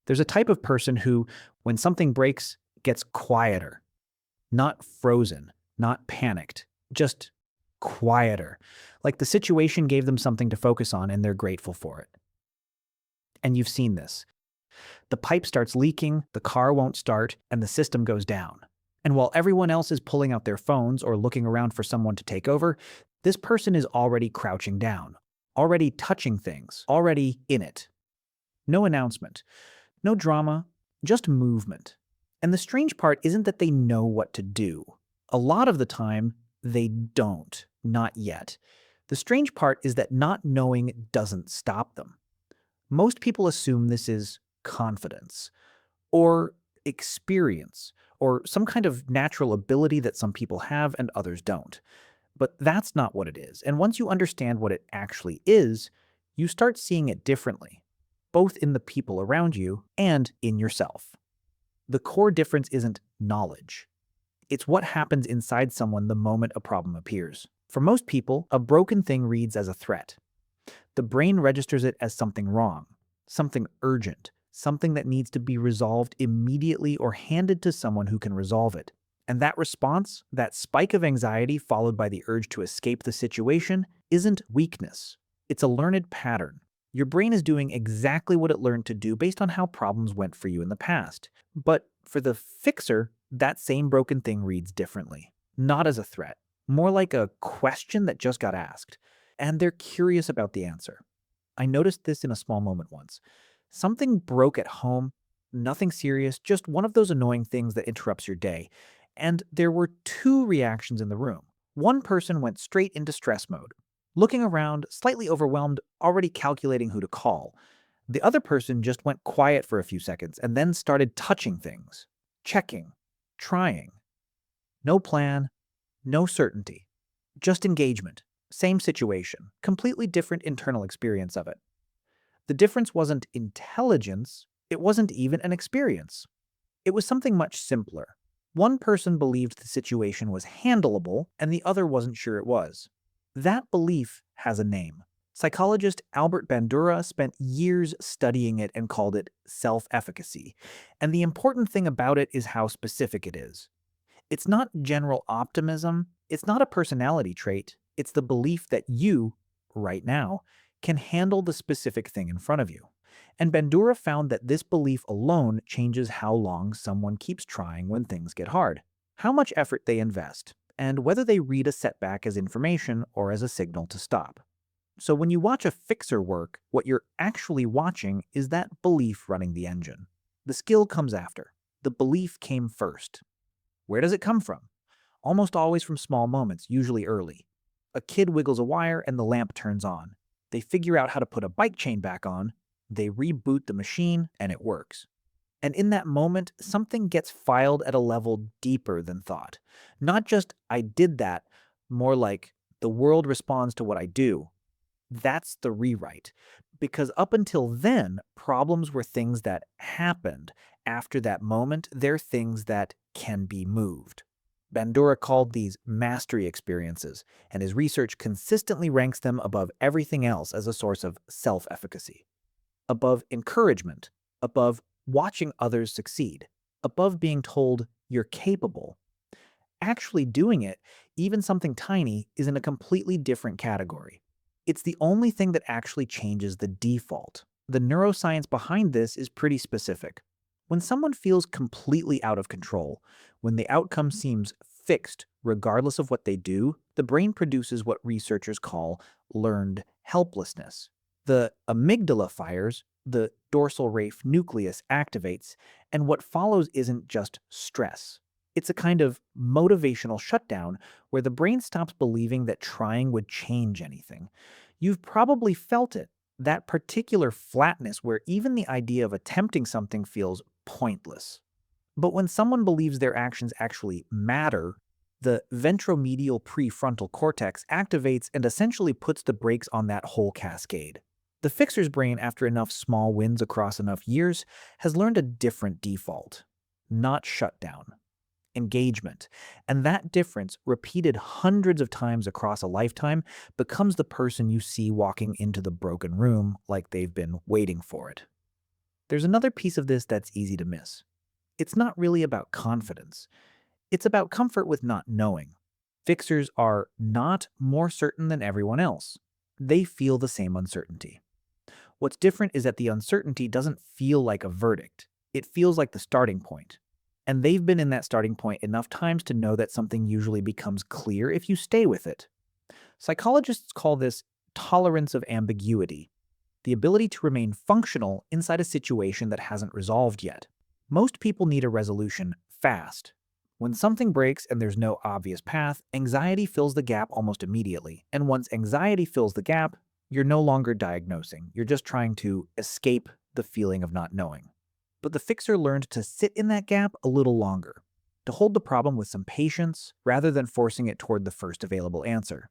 There's a type of person who, when something breaks, gets quieter, not frozen, not panicked, just quieter. Like the situation gave them something to focus on and they're grateful for it. And you've seen this. The pipe starts leaking, the car won't start, and the system goes down. And while everyone else is pulling out their phones or looking around for someone to take over, this person is already crouching down, already touching things, already in it. No announcement, no drama, just movement. And the strange part isn't that they know what to do. A lot of the time, they don't, not yet. The strange part is that not knowing doesn't stop them. Most people assume this is confidence, or experience, or some kind of natural ability that some people have and others don't. But that's not what it is. And once you understand what it actually is, you start seeing it differently, both in the people around you and in yourself. The core difference isn't knowledge. It's what happens inside someone the moment a problem appears. For most people, a broken thing reads as a threat. The brain registers it as something wrong, something urgent, something that needs to be resolved immediately or handed to someone who can resolve it. And that response, that spike of anxiety followed by the urge to escape the situation, isn't weakness. It's a learned pattern. Your brain is doing exactly what it learned to do based on how problems went for you in the past. But for the fixer, that same broken thing reads differently. Not as a threat, more like a question that just got asked. And they're curious about the answer. I noticed this in a small moment once. Something broke at home, nothing serious, just one of those annoying things that interrupts your day. And there were two reactions in the room. One person went straight into stress mode, looking around, slightly overwhelmed, already calculating who to call. The other person just went quiet for a few seconds and then started touching things, checking, trying. No plan, no certainty, just engagement. Same situation, completely different internal experience of it. The difference wasn't intelligence, it wasn't even an experience. It was something much simpler. One person believed the situation was handleable, and the other wasn't sure it was. That belief has a name. Psychologist Albert Bandura spent years studying it and called it self-efficacy. And the important thing about it is how specific it is. It's not general optimism, it's not a personality trait, it's the belief that you, right now, can handle the specific thing in front of you. And Bandura found that this belief alone changes how long someone keeps trying when things get hard, how much effort they invest, and whether they read a setback as information or as a signal to stop. So when you watch a fixer work, what you're actually watching is that belief running the engine. The skill comes after. The belief came first. Where does it come from? Almost always from small moments, usually early. A kid wiggles a wire and the lamp turns on. They figure out how to put a bike chain back on, they reboot the machine, and it works. And in that moment, something gets filed at a level deeper than thought. Not just, I did that, more like, the world responds to what I do. That's the rewrite. Because up until then, problems were things that happened. After that moment, they're things that can be moved. Bandura called these mastery experiences, and his research consistently ranks them above everything else as a source of self-efficacy. Above encouragement, above watching others succeed, above being told you're capable. Actually doing it, even something tiny, is in a completely different category. It's the only thing that actually changes the default. The neuroscience behind this is pretty specific. When someone feels completely out of control, when the outcome seems fixed regardless of what they do, the brain produces what researchers call learned helplessness. The amygdala fires, the dorsal raphe nucleus activates, and what follows isn't just stress. It's a kind of motivational shutdown where the brain stops believing that trying would change anything. You've probably felt it, that particular flatness where even the idea of attempting something feels pointless. But when someone believes their actions actually matter, the ventromedial prefrontal cortex activates and essentially puts the brakes on that whole cascade. The fixer's brain, after enough small wins across enough years, has learned a different default. Not shutdown. Engagement. And that difference, repeated hundreds of times across a lifetime, becomes the person you see walking into the broken room like they've been waiting for it. There's another piece of this that's easy to miss. It's not really about confidence. It's about comfort with not knowing. Fixers are not more certain than everyone else. They feel the same uncertainty. What's different is that the uncertainty doesn't feel like a verdict. It feels like the starting point. And they've been in that starting point enough times to know that something usually becomes clear if you stay with it. Psychologists call this tolerance of ambiguity, the ability to remain functional inside a situation that hasn't resolved yet. Most people need a resolution fast. When something breaks and there's no obvious path, anxiety fills the gap almost immediately. And once anxiety fills the gap, you're no longer diagnosing. You're just trying to escape the feeling of not knowing. But the fixer learned to sit in that gap a little longer, to hold the problem with some patience rather than forcing it toward the first available answer.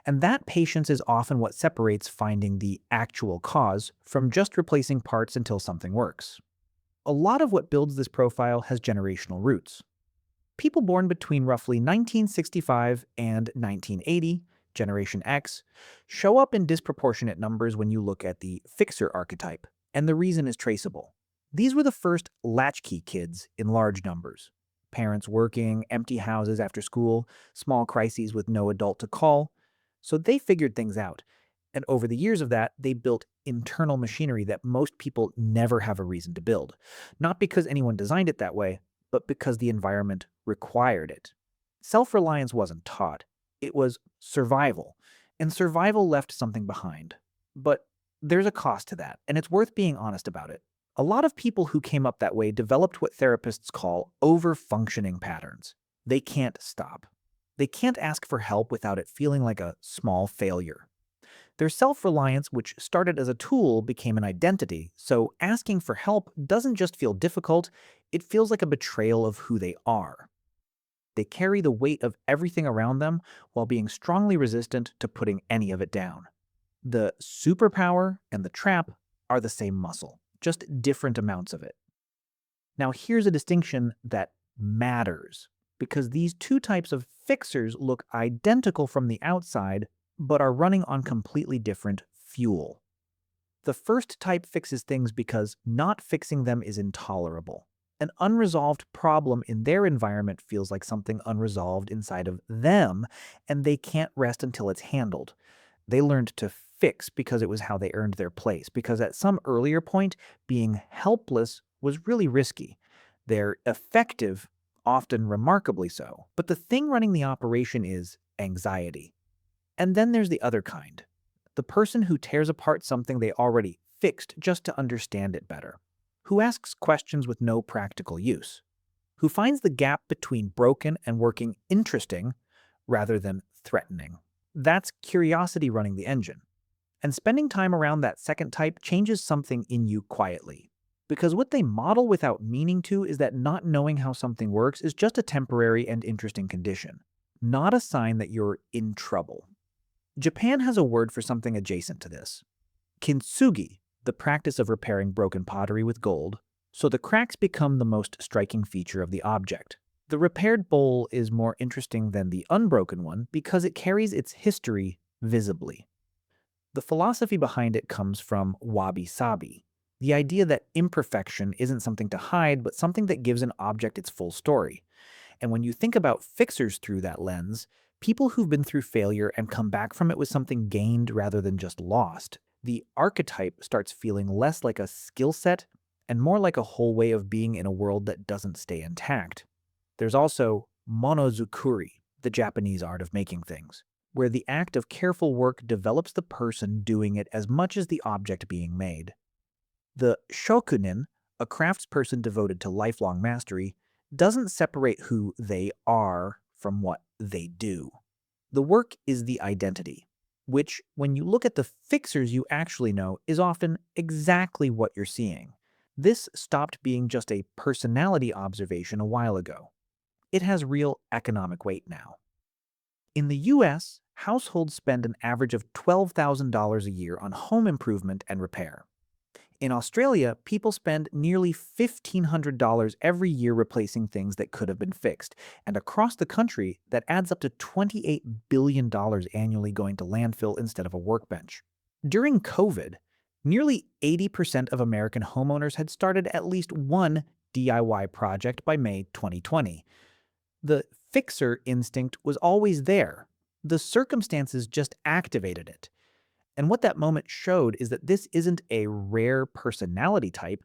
And that patience is often what separates finding the actual cause from just replacing parts until something works. A lot of what builds this profile has generational roots. People born between roughly 1965 and 1980, Generation X, show up in disproportionate numbers when you look at the fixer archetype, and the reason is traceable. These were the first latchkey kids in large numbers. Parents working, empty houses after school, small crises with no adult to call. So they figured things out. And over the years of that, they built internal machinery that most people never have a reason to build. Not because anyone designed it that way, but because the environment required it. Self-reliance wasn't taught. It was survival. And survival left something behind. But there's a cost to that, and it's worth being honest about it. A lot of people who came up that way developed what therapists call over-functioning patterns. They can't stop. They can't ask for help without it feeling like a small failure. Their self-reliance, which started as a tool, became an identity, so asking for help doesn't just feel difficult, it feels like a betrayal of who they are. They carry the weight of everything around them while being strongly resistant to putting any of it down. The superpower and the trap are the same muscle, just different amounts of it. Now here's a distinction that matters, because these two types of fixers look identical from the outside, but are running on completely different fuel. The first type fixes things because not fixing them is intolerable. An unresolved problem in their environment feels like something unresolved inside of them, and they can't rest until it's handled. They learned to fix because it was how they earned their place, because at some earlier point, being helpless was really risky. They're effective, often remarkably so, but the thing running the operation is anxiety. And then there's the other kind, the person who tears apart something they already fixed just to understand it better, who asks questions with no practical use, who finds the gap between broken and working interesting rather than threatening. That's curiosity running the engine. And spending time around that second type changes something in you quietly. Because what they model without meaning to is that not knowing how something works is just a temporary and interesting condition, not a sign that you're in trouble. Japan has a word for something adjacent to this. Kintsugi, the practice of repairing broken pottery with gold, so the cracks become the most striking feature of the object. The repaired bowl is more interesting than the unbroken one because it carries its history visibly. The philosophy behind it comes from wabi-sabi, the idea that imperfection isn't something to hide, but something that gives an object its full story. And when you think about fixers through that lens, people who've been through failure and come back from it with something gained rather than just lost, the archetype starts feeling less like a skill set and more like a whole way of being in a world that doesn't stay intact. There's also Monozukuri, the Japanese art of making things, where the act of careful work develops the person doing it as much as the object being made. The shokunin, a craftsperson devoted to lifelong mastery, doesn't separate who they are from what they do. The work is the identity, which, when you look at the fixers you actually know, is often exactly what you're seeing. This stopped being just a personality observation a while ago. It has real economic weight now. In the US, households spend an average of $12,000 a year on home improvement and repair. In Australia, people spend nearly $1,500 every year replacing things that could have been fixed, and across the country, that adds up to $28 billion annually going to landfill instead of a workbench. During COVID, Nearly 80% of American homeowners had started at least one DIY project by May 2020. The fixer instinct was always there. The circumstances just activated it. And what that moment showed is that this isn't a rare personality type,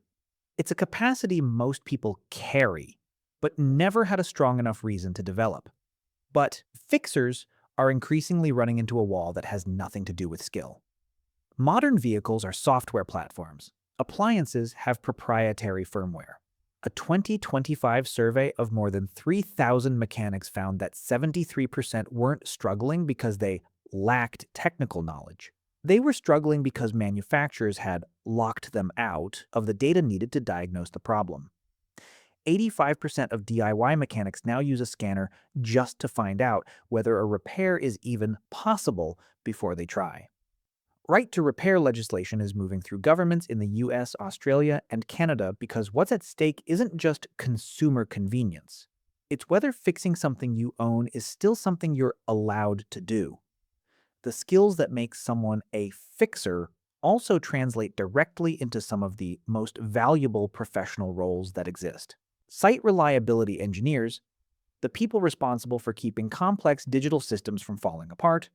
it's a capacity most people carry, but never had a strong enough reason to develop. But fixers are increasingly running into a wall that has nothing to do with skill. Modern vehicles are software platforms. Appliances have proprietary firmware. A 2025 survey of more than 3,000 mechanics found that 73% weren't struggling because they lacked technical knowledge. They were struggling because manufacturers had locked them out of the data needed to diagnose the problem. 85% of DIY mechanics now use a scanner just to find out whether a repair is even possible before they try. Right to repair legislation is moving through governments in the US, Australia, and Canada because what's at stake isn't just consumer convenience. It's whether fixing something you own is still something you're allowed to do. The skills that make someone a fixer also translate directly into some of the most valuable professional roles that exist. Site reliability engineers, the people responsible for keeping complex digital systems from falling apart,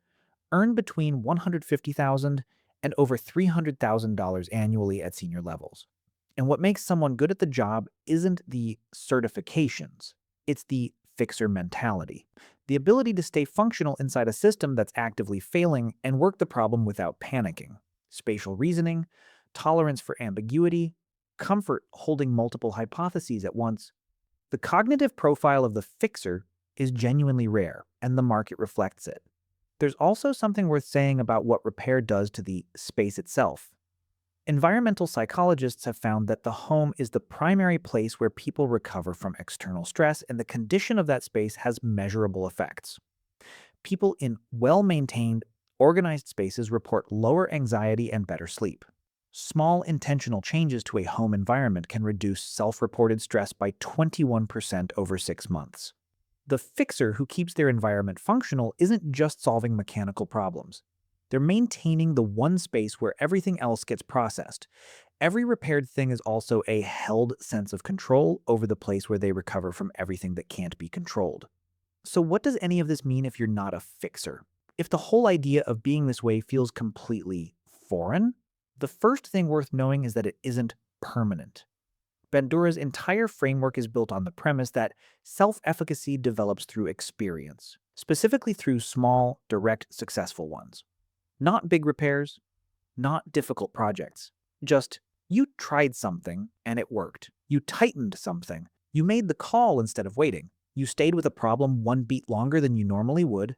earn between $150,000 and over $300,000 annually at senior levels. And what makes someone good at the job isn't the certifications, it's the fixer mentality. The ability to stay functional inside a system that's actively failing and work the problem without panicking. Spatial reasoning, tolerance for ambiguity, comfort holding multiple hypotheses at once. The cognitive profile of the fixer is genuinely rare, and the market reflects it. There's also something worth saying about what repair does to the space itself. Environmental psychologists have found that the home is the primary place where people recover from external stress, and the condition of that space has measurable effects. People in well-maintained, organized spaces report lower anxiety and better sleep. Small intentional changes to a home environment can reduce self-reported stress by 21% over 6 months. The fixer who keeps their environment functional isn't just solving mechanical problems. They're maintaining the one space where everything else gets processed. Every repaired thing is also a held sense of control over the place where they recover from everything that can't be controlled. So what does any of this mean if you're not a fixer? If the whole idea of being this way feels completely foreign, the first thing worth knowing is that it isn't permanent. Bandura's entire framework is built on the premise that self-efficacy develops through experience, specifically through small, direct, successful ones. Not big repairs, not difficult projects. Just, you tried something and it worked. You tightened something. You made the call instead of waiting. You stayed with a problem one beat longer than you normally would,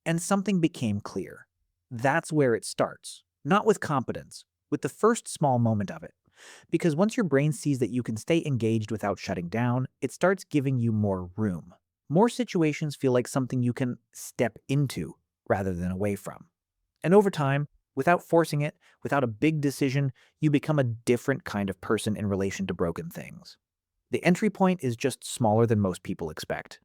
and something became clear. That's where it starts. Not with competence, with the first small moment of it. Because once your brain sees that you can stay engaged without shutting down, it starts giving you more room. More situations feel like something you can step into rather than away from. And over time, without forcing it, without a big decision, you become a different kind of person in relation to broken things. The entry point is just smaller than most people expect.